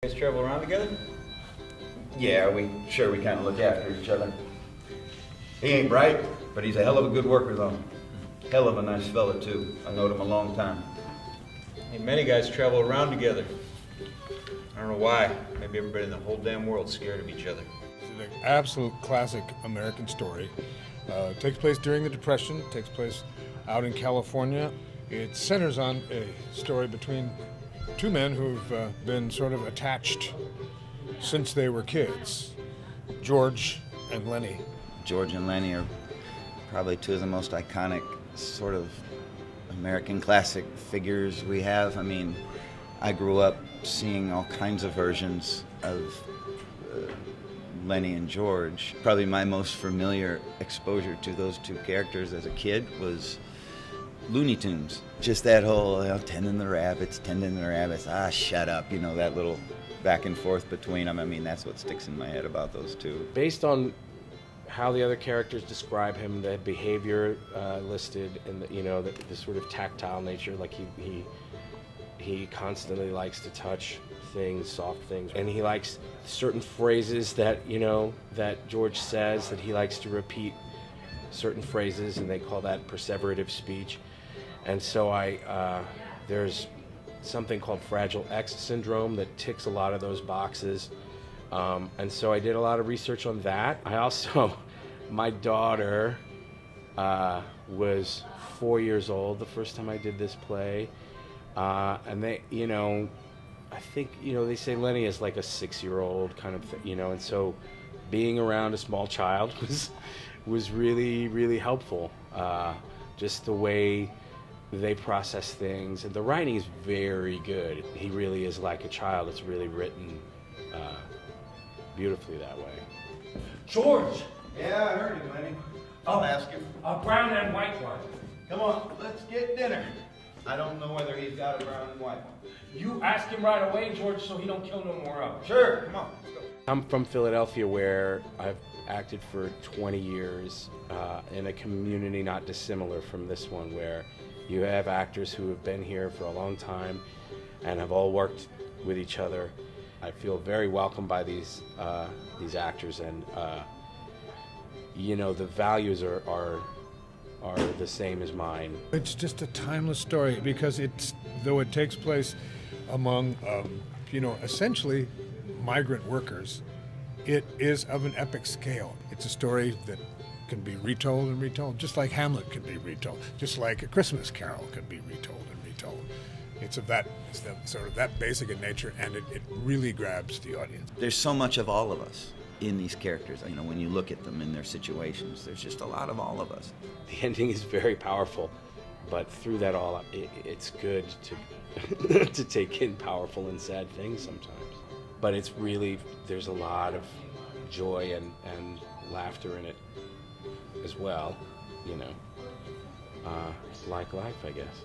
You guys travel around together? Yeah, we kind of look after each other. He ain't bright, but he's a hell of a good worker, though. Hell of a nice fella, too. I knowed him a long time. Hey, many guys travel around together. I don't know why. Maybe everybody in the whole damn world's scared of each other. It's an absolute classic American story. Takes place during the Depression, takes place out in California. It centers on a story between two men who've been sort of attached since they were kids, George and Lenny. George and Lenny are probably two of the most iconic sort of American classic figures we have. I mean, I grew up seeing all kinds of versions of Lenny and George. Probably my most familiar exposure to those two characters as a kid was Looney Tunes. Just that whole, tending the rabbits, shut up, that little back and forth between them. I mean, that's what sticks in my head about those two. Based on how the other characters describe him, the behavior listed, and the sort of tactile nature, like he constantly likes to touch things, soft things, and he likes certain phrases that that George says, that he likes to repeat certain phrases, and they call that perseverative speech. And so there's something called Fragile X syndrome that ticks a lot of those boxes. And so I did a lot of research on that. I also, my daughter was 4 years old the first time I did this play. And they, I think, they say Lenny is like a 6-year-old kind of thing, and so being around a small child was really, really helpful. Just the way they process things, and the writing is very good. He really is like a child. It's really written beautifully that way. George! Yeah, I heard him, Lenny. I'll ask him. A brown and white one. Come on, let's get dinner. I don't know whether he's got a brown and white one. You ask him right away, George, so he don't kill no more of them. Sure, come on, let's go. I'm from Philadelphia, where I've acted for 20 years in a community not dissimilar from this one, where you have actors who have been here for a long time and have all worked with each other. I feel very welcomed by these actors, and the values are the same as mine. It's just a timeless story because though it takes place among, essentially migrant workers, it is of an epic scale. It's a story that can be retold and retold, just like Hamlet can be retold, just like A Christmas Carol can be retold and retold. It's sort of that basic in nature, and it really grabs the audience. There's so much of all of us in these characters. When you look at them in their situations, there's just a lot of all of us. The ending is very powerful, but through that all, it's good to to take in powerful and sad things sometimes. But it's really, there's a lot of joy and laughter in it as well, like life, I guess.